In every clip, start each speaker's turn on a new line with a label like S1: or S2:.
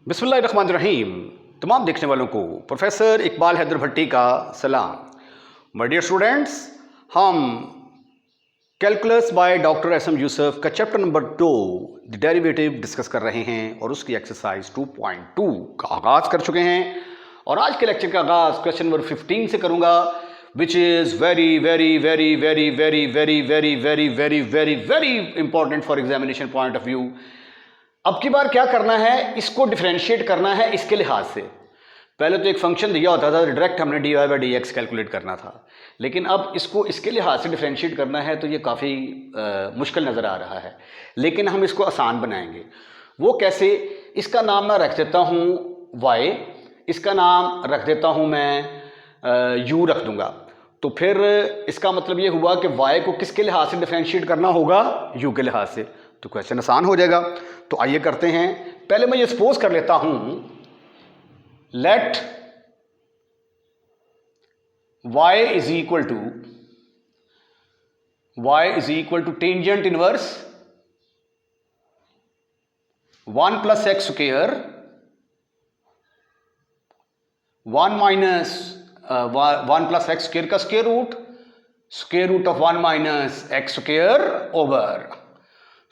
S1: बिस्मिल्लाहिर्रहमानिर्रहीम। तमाम देखने वालों को प्रोफेसर इकबाल हैदर भट्टी का सलाम। माय डियर स्टूडेंट्स, हम calculus by doctor S M Yusuf का chapter number 2 the derivative discuss कर रहे हैं और उसकी एक्सरसाइज 2.2 का आगाज़ कर चुके हैं। और आज के लेक्चर का आगाज़ क्वेश्चन नंबर 15 से करूंगा, which is very very very very very very very very very very very important for examination point of view. अब की बार क्या करना है, इसको डिफरेंशिएट करना है इसके लिहाज से। पहले तो एक फंक्शन दिया होता था, डायरेक्ट हमने dy by D x calculate करना था, लेकिन अब इसको इसके लिहाज से डिफरेंशिएट करना है तो ये काफ़ी मुश्किल नज़र आ रहा है, लेकिन हम इसको आसान बनाएंगे। वो कैसे? इसका नाम मैं रख देता हूँ y, इसका नाम रख देता हूँ मैं u रख दूंगा। तो फिर इसका मतलब ये हुआ कि y को किसके लिहाज से डिफरेंशिएट करना होगा? u के लिहाज से। तो क्वेश्चन आसान हो जाएगा। तो आइए करते हैं। पहले मैं ये सपोज कर लेता हूं, let y is equal to tangent inverse 1 plus x square 1 minus 1 plus x square का square root of 1 minus x square over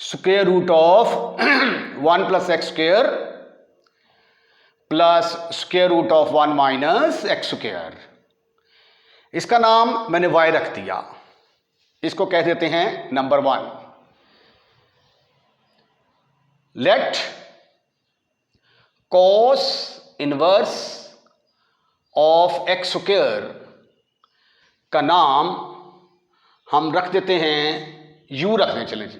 S1: square root of 1 plus x square plus square root of 1 minus x square. इसका नाम मैंने y रख दिया, इसको कह देते हैं number 1। Let cos inverse of x square का नाम हम रख देते हैं u रख दें। चलें जी,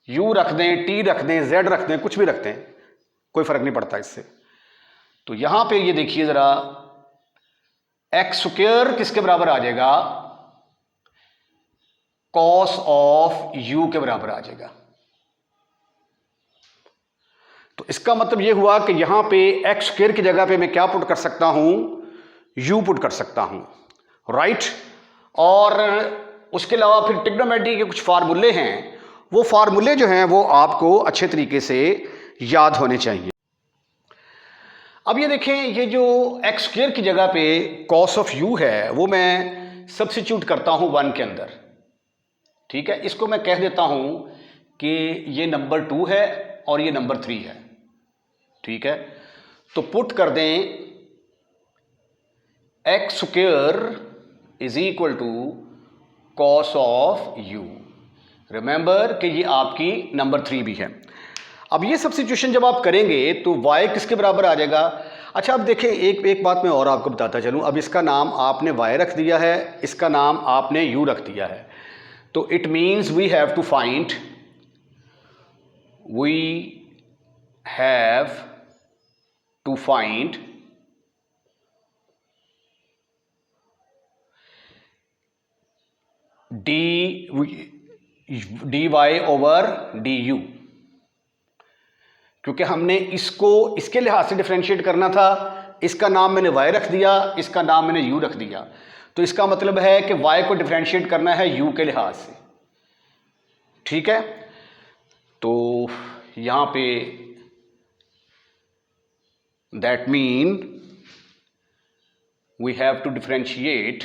S1: u रख दें, t रख दें, z रख दें, कुछ भी रखते हैं, कोई फर्क नहीं पड़ता इससे। तो यहां पे ये देखिए जरा, एक्स स्क्वायर किसके बराबर आ जाएगा? कॉस ऑफ u के बराबर आ जाएगा। तो इसका मतलब ये हुआ कि यहां पे एक्स स्क्वायर की जगह पे मैं क्या पुट कर सकता हूं? u पुट कर सकता हूं, राइट। और उसके अलावा फिर ट्रिग्नोमेट्री के कुछ फार्मूले हैं, वो फार्मूले जो हैं वो आपको अच्छे तरीके से याद होने चाहिए। अब ये देखें, ये जो एक्स स्क्वायर की जगह पे कॉस ऑफ u है वो मैं सब्स्टिट्यूट करता हूं 1 के अंदर, ठीक है। इसको मैं कह देता हूं कि ये नंबर 2 है और ये नंबर 3 है, ठीक है। तो पुट कर दें x square is equal to cos of u। Remember कि ये आपकी नंबर 3 भी है। अब ये सब्स्टिट्यूशन जब आप करेंगे तो y किसके बराबर आ जाएगा? अच्छा, अब देखें, एक बात मैं और आपको बताता चलूं। अब इसका नाम आपने y रख दिया है, इसका नाम आपने u रख दिया है, तो it means we have to find dy over du, क्योंकि हमने इसको इसके लिहाज से डिफरेंशिएट करना था। इसका नाम मैंने y रख दिया, इसका नाम मैंने u रख दिया, तो इसका मतलब है कि y को डिफरेंशिएट करना है u के लिहाज से, ठीक है। तो यहां पे that mean we have to differentiate,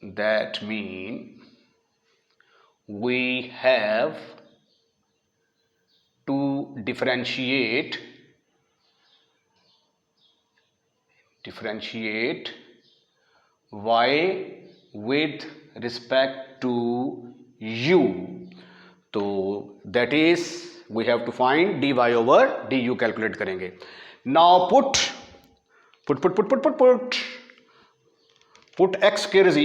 S1: that mean we have to differentiate y with respect to u, तो that is we have to find dy over du calculate करेंगे। Now put x square is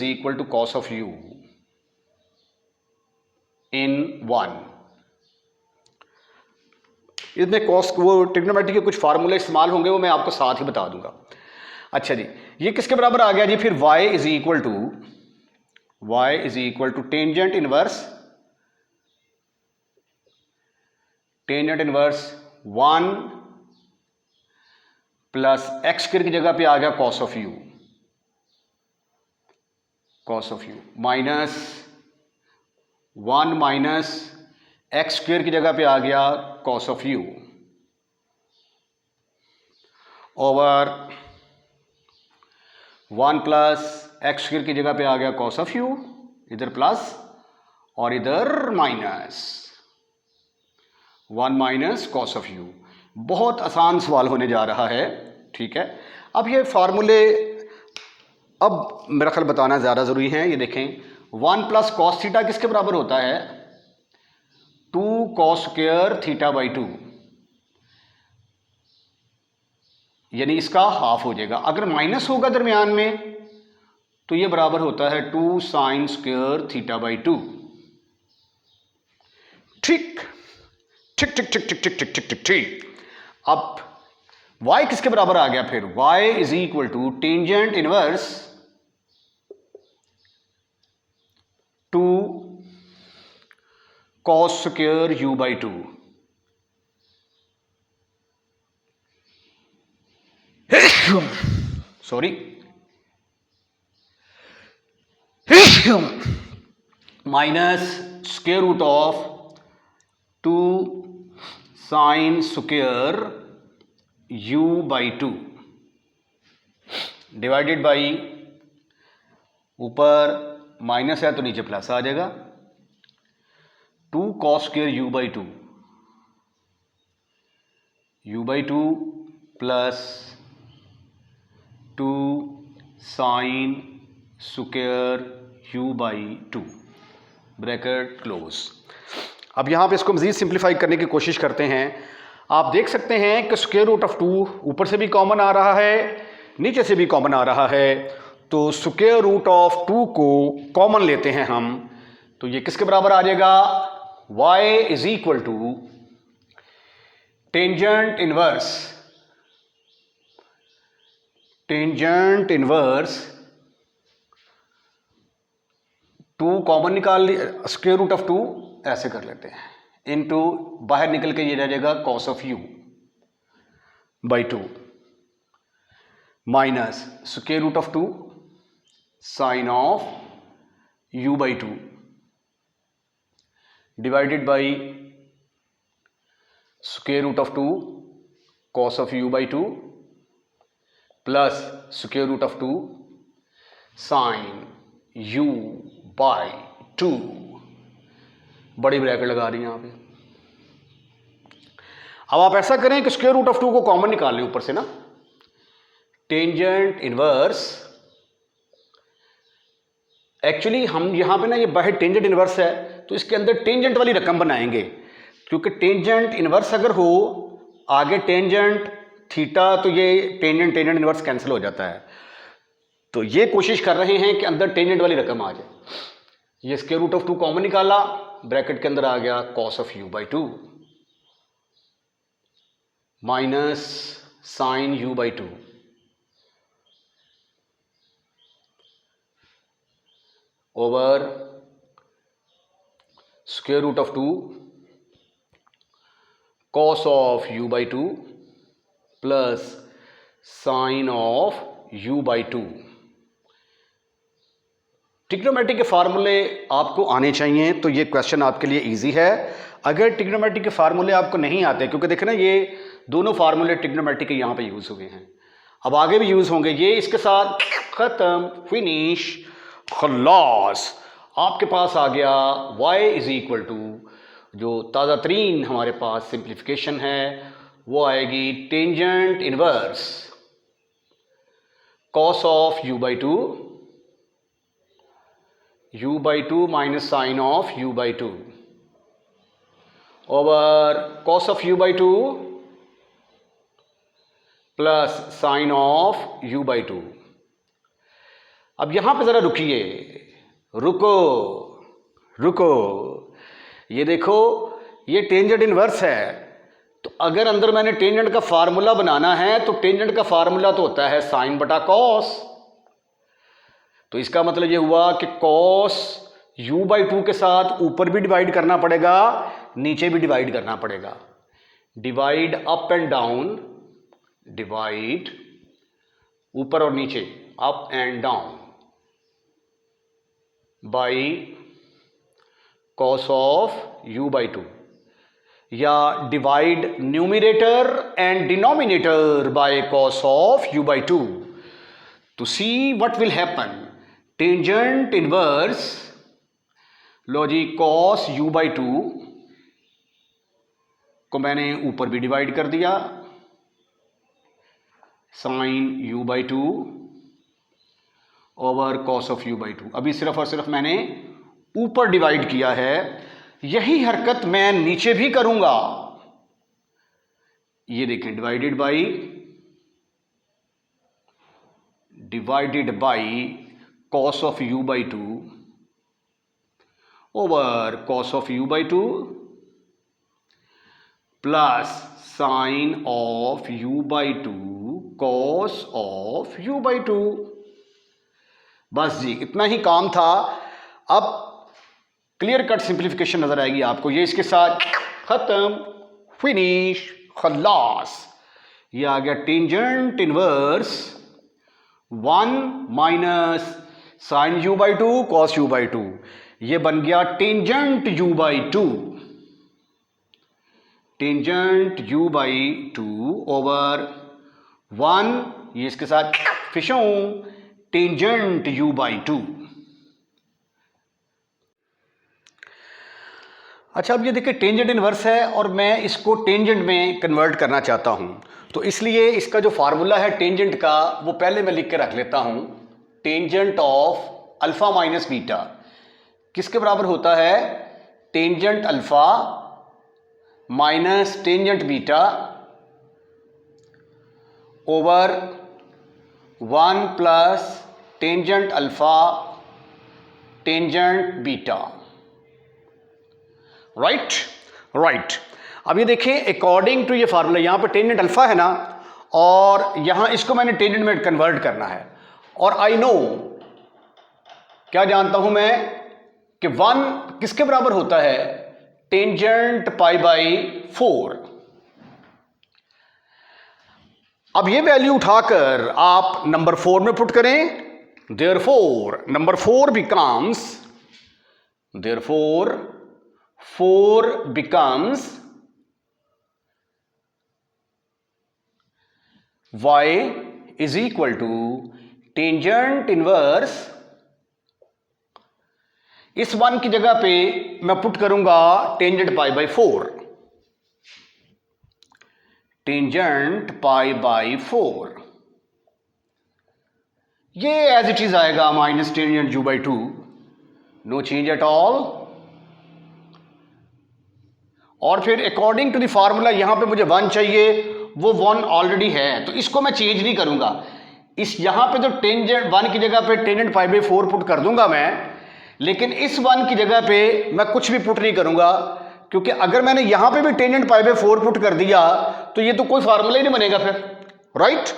S1: equal to cos of u in 1। इसमें cos वो trigonometry के कुछ फार्मूले इस्तेमाल होंगे, वो मैं आपको साथ ही बता दूंगा। अच्छा जी, ये किसके बराबर आ गया जी? फिर y is equal to tangent inverse 1 plus x square की जगह पे आ गया cos of u minus 1 minus x square की जगह पे आ गया cos of u over 1 plus x square की जगह पे आ गया कॉस ऑफ यू, इधर प्लस और इधर minus 1 minus cos of u. बहुत आसान सवाल होने जा रहा है, ठीक है। अब ये फार्मूले अब मेरा ख्याल बताना ज़्यादा ज़रूरी है। ये देखें 1 प्लस कॉस थीटा किसके बराबर होता है? 2 कॉस स्क्वेयर थीटा बाई 2, यानी इसका हाफ हो जाएगा। अगर माइनस होगा दरमियान में तो ये बराबर होता है 2 साइन स्क्वेयर थीटा बाई 2। ठीक ठीक ठीक ठीक ठीक ठीक ठीक ठीक ठीक ठीक। अब y किसके बराबर आ गया फिर? y is equal to tangent inverse 2 cos square u by 2। Sorry, minus square root of 2 sine square u by 2 divided by, ऊपर माइनस है तो नीचे प्लस आ जाएगा, 2 cos square u by 2, u by 2 plus 2 sine square u by 2 bracket close. अब यहाँ पे इसको मज़ीद सिंप्लीफाई करने की कोशिश करते हैं। आप देख सकते हैं कि स्क्वेयर रूट ऑफ 2 ऊपर से भी कॉमन आ रहा है, नीचे से भी कॉमन आ रहा है, तो स्क्वेयर रूट ऑफ 2 को कॉमन लेते हैं हम, तो ये किसके बराबर आ जाएगा? y is equal to tangent inverse 2 common निकाल लिया, स्क्वेयर रूट ऑफ 2 ऐसे कर लेते हैं, इनटू बाहर निकल के ये रह जाएगा cos of u by 2 minus square root of 2 sine of u by 2 divided by square root of 2 cos of u by 2 plus square root of 2 sine u by 2, बड़ी ब्रैकेट लगा रही हैं यहाँ पे। अब आप ऐसा करें कि स्क्वेयर रूट ऑफ 2 को कॉमन निकाल लें ऊपर से ना, टेंजेंट इनवर्स, एक्चुअली हम यहां पे ना ये बाहर टेंजेंट इनवर्स है तो इसके अंदर टेंजेंट वाली रकम बनाएंगे, क्योंकि टेंजेंट इनवर्स अगर हो आगे टेंजेंट थीटा तो ये टेंजेंट इनवर्स कैंसिल हो जाता है, तो ये कोशिश कर रहे हैं कि अंदर टेंजेंट वाली रकम आ जाए। ये स्क्वायर रूट ऑफ 2 कॉमन निकाला, ब्रैकेट के अंदर आ गया cos of u by 2 minus sine u by 2 over square root of 2 cos of u by 2 plus sine of u by 2। Trigonometry के फार्मूले आपको आने चाहिए, तो ये क्वेश्चन आपके लिए इजी है। अगर ट्रिग्नोमेट्री के फार्मूले आपको नहीं आते, क्योंकि देखें ना ये दोनों फार्मूले ट्रिग्नोमेट्री के यहाँ पे यूज़ हुए हैं, अब आगे भी यूज़ होंगे, ये इसके साथ ख़त्म, फिनिश, खल्लास। आपके पास आ गया y इज इक्वल टू, जो ताज़ा तरीन हमारे पास सिंप्लीफिकेशन है वो आएगी tangent inverse cos of u by 2 minus sine of u by 2 over cos of u by 2 plus sine of u by 2। अब यहां पे जरा रुकिए, रुको, ये देखो ये टेंजेंट इनवर्स है, तो अगर अंदर मैंने टेंजेंट का फार्मूला बनाना है तो टेंजेंट का फार्मूला तो होता है साइन बटा कॉस, तो इसका मतलब ये हुआ कि कॉस u बाई 2 के साथ ऊपर भी डिवाइड करना पड़ेगा, नीचे भी डिवाइड करना पड़ेगा, divide up and down, divide ऊपर और नीचे, up and down, by cos of u by 2, या divide numerator and denominator by cos of u by 2 to see what will happen. Tangent inverse, लो जी, cos u बाई 2 को मैंने ऊपर भी डिवाइड कर दिया, sin u by 2 over cos of u by 2। अभी सिर्फ और सिर्फ मैंने ऊपर डिवाइड किया है, यही हरकत मैं नीचे भी करूंगा। ये देखें, divided by cos of u by 2 over cos of u by 2 plus sine of u by 2 cos of u by 2। बस जी, इतना ही काम था। अब क्लियर कट सिंप्लीफिकेशन नजर आएगी आपको। ये इसके साथ खत्म, फिनिश, खल्लास। ये आ गया tangent inverse 1 minus sine u by 2 cos u by 2। ये बन गया tangent u by 2, tangent u by 2 over 1, ये इसके साथ फिशों, टेंजेंट u बाई 2। अच्छा, अब ये देखिए टेंजेंट इनवर्स है और मैं इसको टेंजेंट में कन्वर्ट करना चाहता हूं, तो इसलिए इसका जो फार्मूला है टेंजेंट का वो पहले मैं लिख के रख लेता हूं। Tangent of alpha minus beta किसके बराबर होता है? Tangent alpha minus tangent beta over 1 plus tangent alpha tangent beta. Right. अब ये देखिए, अकॉर्डिंग टू ये फार्मूला, यहां पर टेंजेंट अल्फा है ना, और यहां इसको मैंने टेंजेंट में कन्वर्ट करना है। और आई नो, क्या जानता हूं मैं कि 1 किसके बराबर होता है? Tangent pi by 4। अब ये वैल्यू उठाकर आप नंबर 4 में पुट करें। Therefore number 4 becomes, therefore 4 becomes y is equal to tangent inverse, इस 1 की जगह पे मैं पुट करूंगा tangent pi by 4, tangent pi by 4। ये एज इट इज आएगा minus tangent u by 2, no change at all. और फिर अकॉर्डिंग टू द फार्मूला यहां पे मुझे 1 चाहिए, वो 1 ऑलरेडी है, तो इसको मैं चेंज नहीं करूंगा। इस यहां पे जो टेंजेंट 1 की जगह पे टेंजेंट पाई बाई 4 पुट कर दूंगा मैं, लेकिन इस 1 की जगह पे मैं कुछ भी पुट नहीं करूंगा, क्योंकि अगर मैंने यहां पे भी टेंजेंट पाई बाई 4 पुट कर दिया तो ये तो कोई फार्मूला ही नहीं बनेगा फिर, राइट।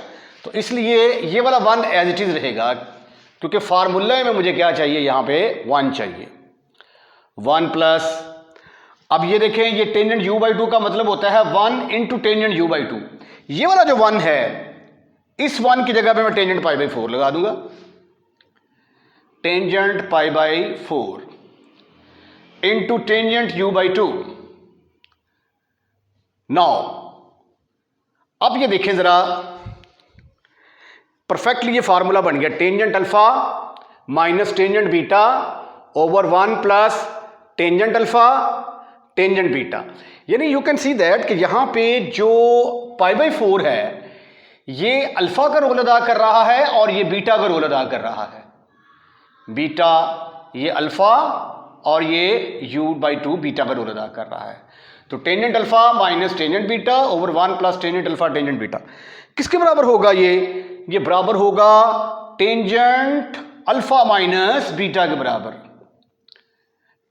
S1: तो इसलिए ये वाला 1 एज इट इज रहेगा, क्योंकि फार्मूले में मुझे क्या चाहिए? यहां पे 1 चाहिए। 1 प्लस, अब ये देखें, ये टेंजेंट u बाई 2 का मतलब होता है 1 इंटू टेंजेंट u बाई 2। ये वाला जो 1 है, इस 1 की जगह पे मैं टेंजेंट पाई बाई 4 लगा दूंगा, tangent pi by 4 into tangent u by 2। Now अब ये देखें जरा, परफेक्टली ये फार्मूला बन गया, tangent alpha minus tangent beta over 1 plus tangent alpha tangent beta. यानी यू कैन सी दैट कि यहां पे जो पाई बाई 4 है, ये अल्फा का रोल अदा कर रहा है और ये बीटा का रोल अदा कर रहा है। बीटा ये अल्फा और ये u बाई 2 बीटा का रोल अदा कर रहा है। तो tangent alpha minus tangent beta over 1 plus tangent alpha tangent beta किसके बराबर होगा? ये बराबर होगा टेंजेंट अल्फा माइनस बीटा के बराबर।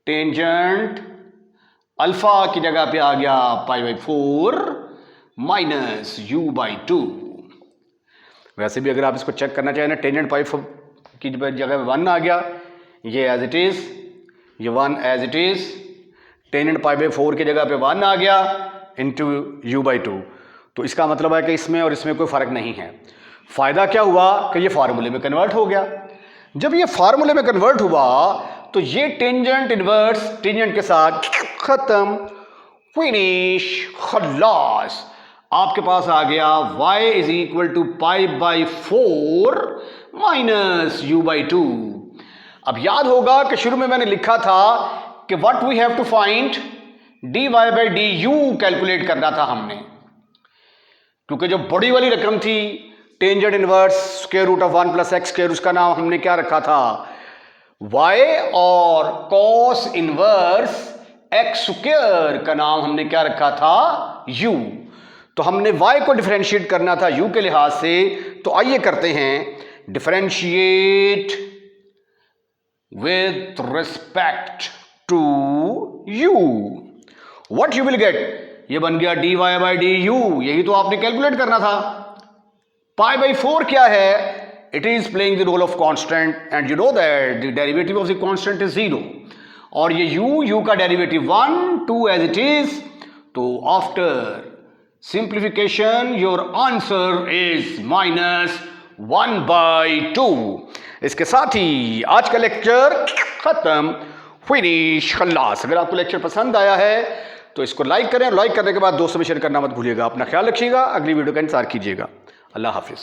S1: टेंजेंट अल्फा की जगह पे आ गया पाई बाई 4 माइनस u बाई 2। वैसे भी अगर आप इसको चेक करना चाहें ना, टेंजेंट पाई की जगह पे 1 आ गया, ये एज इट इज, ये 1 as it is, tangent pi by 4 की जगह पे 1 आ गया इंटू u बाई 2। तो इसका मतलब है कि इसमें और इसमें कोई फर्क नहीं है। फायदा क्या हुआ कि ये फार्मूले में कन्वर्ट हो गया। जब ये फार्मूले में कन्वर्ट हुआ तो ये टेंजेंट इनवर्स टेंजेंट के साथ खत्म, फिनिश, खल्लास। आपके पास आ गया y is equal to pi by 4 minus u by 2। अब याद होगा कि शुरू में मैंने लिखा था कि what we have to find dy by du calculate करना था हमने, क्योंकि जो बड़ी वाली रकम थी tangent inverse square root of 1 plus x square, उसका नाम हमने क्या रखा था y, और कॉस इनवर्स एक्स स्क्वायर का नाम हमने क्या रखा था u। तो हमने y को डिफरेंशिएट करना था u के लिहाज से, तो आइए करते हैं differentiate with respect to u। what you will get, ये बन गया dy by du, यही तो आपने कैलकुलेट करना था। पाई बाई 4 क्या है, it is playing the role of constant and you know that the derivative of the constant is 0, और ये u का डेरिवेटिव 1 2 एज इट इज। तो after simplification your answer is -1/2। इसके साथ ही आज का लेक्चर खत्म, फिनिश, खल्लास। अगर आपको लेक्चर पसंद आया है तो इसको लाइक करें, लाइक करने के बाद दोस्तों में शेयर करना मत भूलिएगा। अपना ख्याल रखिएगा, अगली वीडियो का इंतजार कीजिएगा। अल्लाह हाफिज।